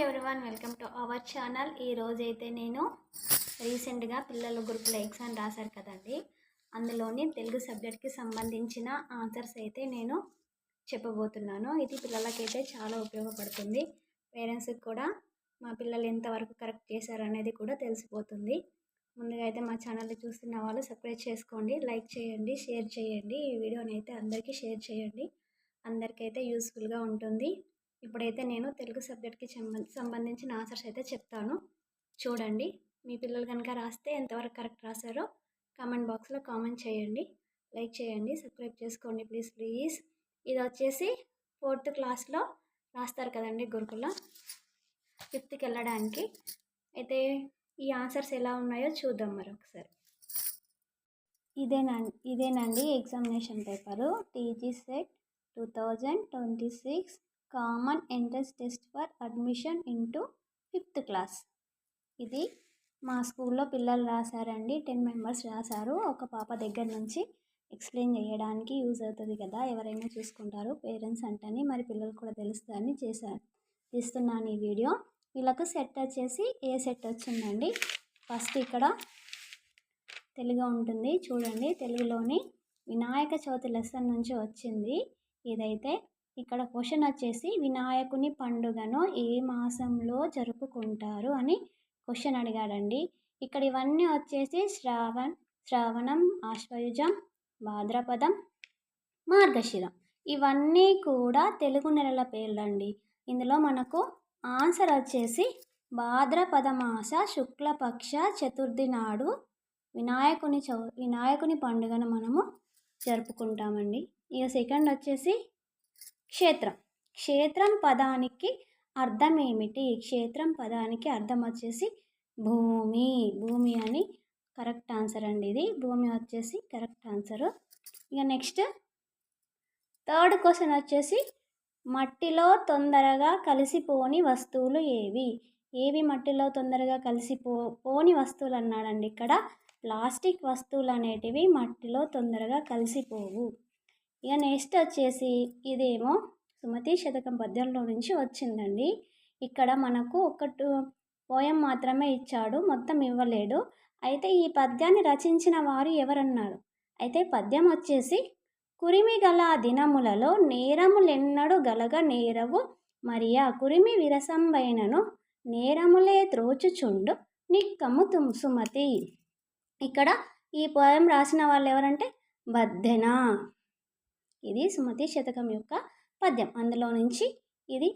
Everyone, welcome to our channel. ఈరోజైతే నేను రీసెంట్గా పిల్లలు గ్రూప్లో ఎగ్జామ్ రాశారు కదండి, అందులోని తెలుగు సబ్జెక్ట్కి సంబంధించిన ఆన్సర్స్ అయితే నేను చెప్పబోతున్నాను. ఇది పిల్లలకైతే చాలా ఉపయోగపడుతుంది. పేరెంట్స్కి కూడా మా పిల్లలు ఎంతవరకు కరెక్ట్ చేశారు అనేది కూడా తెలిసిపోతుంది. ముందుగా అయితే మా ఛానల్ని చూస్తున్న వాళ్ళు సబ్స్క్రైబ్ చేసుకోండి, లైక్ చేయండి, షేర్ చేయండి. ఈ వీడియోని అయితే అందరికీ షేర్ చేయండి, అందరికైతే యూస్ఫుల్గా ఉంటుంది. ఇప్పుడైతే నేను తెలుగు సబ్జెక్ట్కి సంబంధించిన ఆన్సర్స్ అయితే చెప్తాను, చూడండి. మీ పిల్లలు కనుక రాస్తే ఎంతవరకు కరెక్ట్ రాశారో కామెంట్ బాక్స్లో కామెంట్ చేయండి, లైక్ చేయండి, సబ్స్క్రైబ్ చేసుకోండి ప్లీజ్. ఇది వచ్చేసి 4th క్లాస్లో రాస్తారు కదండి గురుకుల, 5th వెళ్ళడానికి. అయితే ఈ ఆన్సర్స్ ఎలా ఉన్నాయో చూద్దాం మరొకసారి. ఇదేనండి examination paper, TG set 2026 common entrance test for admission into 5th class. ఇది మా స్కూల్లో పిల్లలు రాశారండి, 10 మెంబర్స్ రాశారు. ఒక పాప దగ్గర నుంచి ఎక్స్ప్లెయిన్ చేయడానికి యూజ్ అవుతుంది కదా, ఎవరైనా చూసుకుంటారు పేరెంట్స్ అంటని, మరి పిల్లలు కూడా తెలుస్తుందని తీస్తున్నాను ఈ వీడియో. వీళ్ళకు సెట్ వచ్చేసి ఏ సెట్ వచ్చిందండి. ఫస్ట్ ఇక్కడ తెలుగు ఉంటుంది చూడండి, తెలుగులోని వినాయక చవితి లెసన్ నుంచి వచ్చింది ఇదైతే. ఇక్కడ క్వశ్చన్ వచ్చేసి వినాయకుని పండుగను ఏ మాసంలో జరుపుకుంటారు అని క్వశ్చన్ అడిగాడండి. ఇక్కడ ఇవన్నీ వచ్చేసి శ్రావణం, ఆశ్వయుజం, భాద్రపదం, మార్గశిరం, ఇవన్నీ కూడా తెలుగు నెలల పేర్లండి. ఇందులో మనకు ఆన్సర్ వచ్చేసి భాద్రపద మాస శుక్లపక్ష చతుర్థి నాడు వినాయకుని పండుగను మనము జరుపుకుంటామండి. ఇక సెకండ్ వచ్చేసి క్షేత్రం పదానికి అర్థం ఏమిటి? క్షేత్రం పదానికి అర్థం వచ్చేసి భూమి అని కరెక్ట్ ఆన్సర్ అండి. ఇది భూమి వచ్చేసి కరెక్ట్ ఆన్సరు. ఇక నెక్స్ట్ థర్డ్ క్వశ్చన్ వచ్చేసి మట్టిలో తొందరగా కలిసిపోని వస్తువులు ఏవి మట్టిలో తొందరగా కలిసిపోని వస్తువులు అన్నాడండి. ఇక్కడ ప్లాస్టిక్ వస్తువులు అనేటివి మట్టిలో తొందరగా కలిసిపోవు. ఇక నెక్స్ట్ వచ్చేసి ఇదేమో సుమతి శతకం పద్యంలో నుంచి వచ్చిందండి. ఇక్కడ మనకు ఒక పోయం మాత్రమే ఇచ్చాడు, మొత్తం ఇవ్వలేడు. అయితే ఈ పద్యాన్ని రచించిన వారు ఎవరన్నారు? అయితే పద్యం వచ్చేసి కురిమి గల దినములలో నేరములెన్నడు గలగ నేరవు మరియా కురిమి విరసంబైనను నేరములే త్రోచుచుండు నిక్కము సుమతి. ఇక్కడ ఈ పోయం రాసిన వాళ్ళు ఎవరంటే బద్దెన. ఇది సుమతి శతకం యొక్క పద్యం, అందులో నుంచి ఇది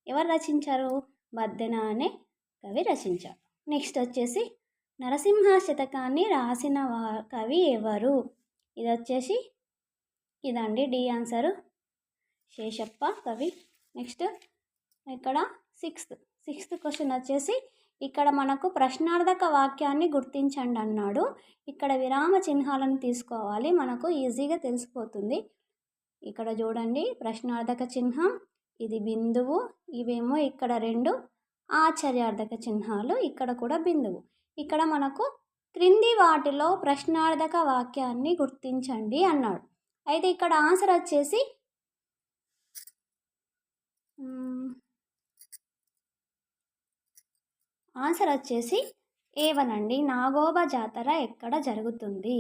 ఎవరు రచించారు? బద్దెన అనే కవి రచించారు. నెక్స్ట్ వచ్చేసి నరసింహ శతకాన్ని రాసిన కవి ఎవరు? ఇది వచ్చేసి ఇదండి డి ఆన్సరు, శేషప్ప కవి. నెక్స్ట్ ఇక్కడ సిక్స్త్ క్వశ్చన్ వచ్చేసి ఇక్కడ మనకు ప్రశ్నార్థక వాక్యాన్ని గుర్తించండి అన్నాడు. ఇక్కడ విరామ చిహ్నాలను తీసుకోవాలి, మనకు ఈజీగా తెలిసిపోతుంది. ఇక్కడ చూడండి ప్రశ్నార్థక చిహ్నం, ఇది బిందువు, ఇవేమో ఇక్కడ 2 ఆశ్చర్యార్థక చిహ్నాలు, ఇక్కడ కూడా బిందువు. ఇక్కడ మనకు క్రింది వాటిలో ప్రశ్నార్థక వాక్యాన్ని గుర్తించండి అన్నాడు. అయితే ఇక్కడ ఆన్సర్ వచ్చేసి ఏవనండి, నాగోబా జాతర ఎక్కడ జరుగుతుంది?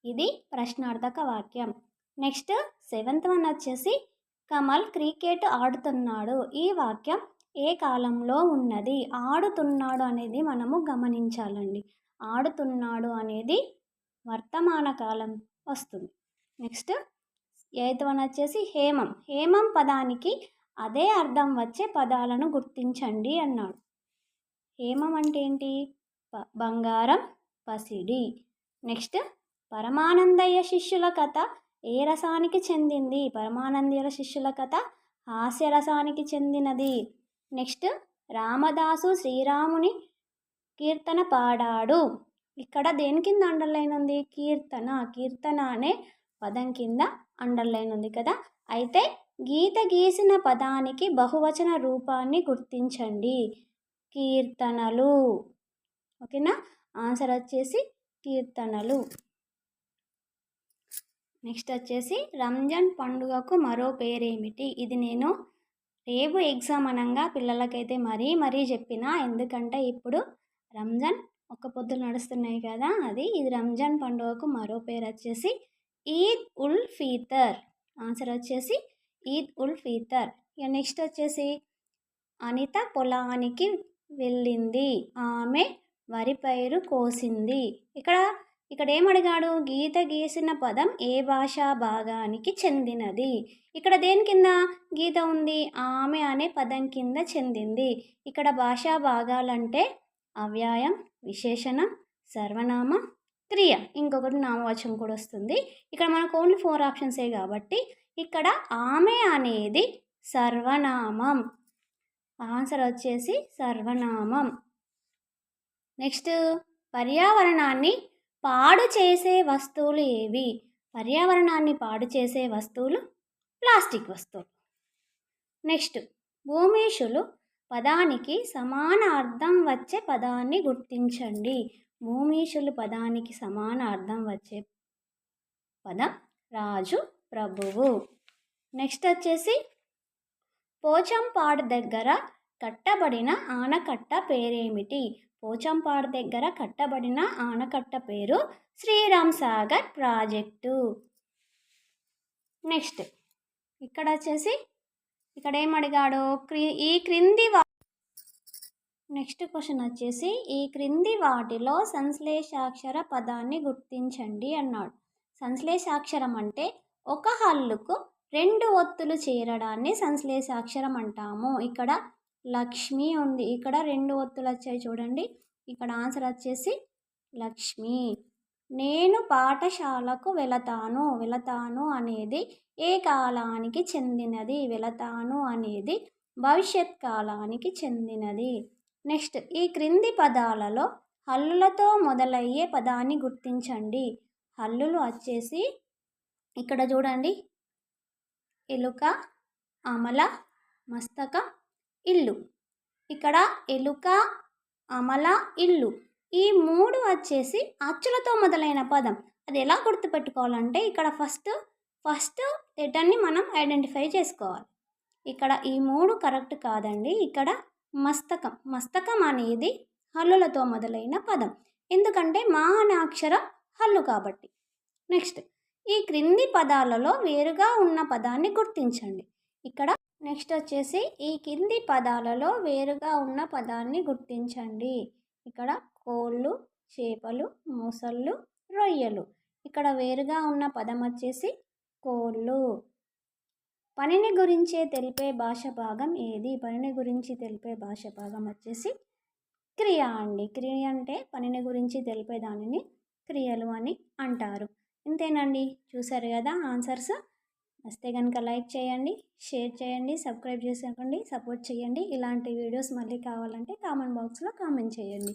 ఇది ప్రశ్నార్థక వాక్యం. నెక్స్ట్ 7th వన్ వచ్చేసి కమల్ క్రికెట్ ఆడుతున్నాడు, ఈ వాక్యం ఏ కాలంలో ఉన్నది? ఆడుతున్నాడు అనేది మనము గమనించాలండి, ఆడుతున్నాడు అనేది వర్తమాన కాలం వస్తుంది. నెక్స్ట్ 8th వన్ వచ్చేసి హేమం పదానికి అదే అర్థం వచ్చే పదాలను గుర్తించండి అన్నాడు. హేమం అంటే ఏంటి? బంగారం, పసిడి. నెక్స్ట్ పరమానందయ్య శిష్యుల కథ ఏ రసానికి చెందింది? పరమానందయ్య శిష్యుల కథ హాస్యరసానికి చెందినది. నెక్స్ట్ రామదాసు శ్రీరాముని కీర్తన పాడాడు, ఇక్కడ దేని కింద అండర్లైన్ ఉంది? కీర్తన అనే పదం కింద అండర్లైన్ ఉంది కదా. అయితే గీత గీసిన పదానికి బహువచన రూపాన్ని గుర్తించండి. కీర్తనలు. ఓకేనా, ఆన్సర్ వచ్చేసి కీర్తనలు. నెక్స్ట్ వచ్చేసి రంజాన్ పండుగకు మరో పేరేమిటి? ఇది నేను రేపు ఎగ్జామ్ అనంగా పిల్లలకైతే మరీ చెప్పినా, ఎందుకంటే ఇప్పుడు రంజాన్ ఒక్క పొద్దులు నడుస్తున్నాయి కదా, ఇది రంజాన్ పండుగకు మరో పేరు వచ్చేసి ఈద్ ఉల్ ఫీతర్. ఆన్సర్ వచ్చేసి ఈద్ ఉల్ ఫీతర్. ఇక నెక్స్ట్ వచ్చేసి అనిత పొలానికి వెళ్ళింది, ఆమె వరి పైరు కోసింది. ఇక్కడ ఏమడిగాడు, గీత గీసిన పదం ఏ భాషా భాగానికి చెందినది. ఇక్కడ దేని కింద గీత ఉంది, ఆమె అనే పదం కింద చెందింది. ఇక్కడ భాషా భాగాలంటే అవ్యయం, విశేషణం, సర్వనామం, క్రియ, ఇంకొకటి నామవాచకం కూడా వస్తుంది. ఇక్కడ మనకు ఓన్లీ 4 ఆప్షన్సే కాబట్టి ఇక్కడ ఆమె అనేది సర్వనామం. ఆన్సర్ వచ్చేసి సర్వనామం. నెక్స్ట్, పర్యావరణాన్ని పాడు చేసే వస్తువులు ఏవి. పర్యావరణాన్ని పాడు చేసే వస్తువులు ప్లాస్టిక్ వస్తువులు. నెక్స్ట్, భూమిషులు పదానికి సమాన అర్థం వచ్చే పదాన్ని గుర్తించండి. భూమిషులు పదానికి సమాన అర్థం వచ్చే పదం రాజు, ప్రభువు. నెక్స్ట్ వచ్చేసి పోచంపాడు దగ్గర కట్టబడిన ఆనకట్ట పేరేమిటి. పోచంపాడు దగ్గర కట్టబడిన ఆనకట్ట పేరు శ్రీరామ్ సాగర్ ప్రాజెక్టు. నెక్స్ట్ ఇక్కడ వచ్చేసి ఇక్కడ ఏమడిగాడు, ఈ క్రింది నెక్స్ట్ క్వశ్చన్ వచ్చేసి ఈ క్రింది వాటిలో సంశ్లేషాక్షర పదాన్ని గుర్తించండి అన్నాడు. సంశ్లేషాక్షరం అంటే ఒక హల్లుకు 2 ఒత్తులు చేరడాన్ని సంశ్లేషాక్షరం అంటాము. ఇక్కడ లక్ష్మి ఉంది, ఇక్కడ 2 ఒత్తులు వచ్చాయి చూడండి. ఇక్కడ ఆన్సర్ వచ్చేసి లక్ష్మి. నేను పాఠశాలకు వెళతాను అనేది ఏ కాలానికి చెందినది. వెళతాను అనేది భవిష్యత్ కాలానికి చెందినది. నెక్స్ట్, ఈ క్రింది పదాలలో హల్లులతో మొదలయ్యే పదాన్ని గుర్తించండి. హల్లులు వచ్చేసి ఇక్కడ చూడండి, ఎలుక, అమల, మస్తకం, ఇల్లు. ఇక్కడ ఎలుక, అమల, ఇల్లు ఈ 3 వచ్చేసి అచ్చులతో మొదలైన పదం. అది ఎలా గుర్తుపెట్టుకోవాలంటే ఇక్కడ ఫస్ట్ లెటర్ని మనం ఐడెంటిఫై చేసుకోవాలి. ఇక్కడ ఈ 3 కరెక్ట్ కాదండి. ఇక్కడ మస్తకం అనేది హల్లులతో మొదలైన పదం, ఎందుకంటే మా అనే అక్షరం హల్లు కాబట్టి. నెక్స్ట్, ఈ క్రింది పదాలలో వేరుగా ఉన్న పదాన్ని గుర్తించండి. ఇక్కడ నెక్స్ట్ వచ్చేసి ఈ కింది పదాలలో వేరుగా ఉన్న పదాన్ని గుర్తించండి. ఇక్కడ కోళ్ళు, చేపలు, మొసళ్ళు, రొయ్యలు. ఇక్కడ వేరుగా ఉన్న పదం వచ్చేసి కోళ్ళు. పనిని గురించే తెలిపే భాష భాగం ఏది. పనిని గురించి తెలిపే భాష భాగం వచ్చేసి క్రియ అండి. క్రియ అంటే పనిని గురించి తెలిపే దానిని క్రియలు అని అంటారు. ఇంతేనండి, చూసారు కదా ఆన్సర్స్. వస్తే కనుక లైక్ చేయండి, షేర్ చేయండి, సబ్స్క్రైబ్ చేసుకోండి, సపోర్ట్ చేయండి. ఇలాంటి వీడియోస్ మళ్ళీ కావాలంటే కామెంట్ బాక్స్లో కామెంట్ చేయండి.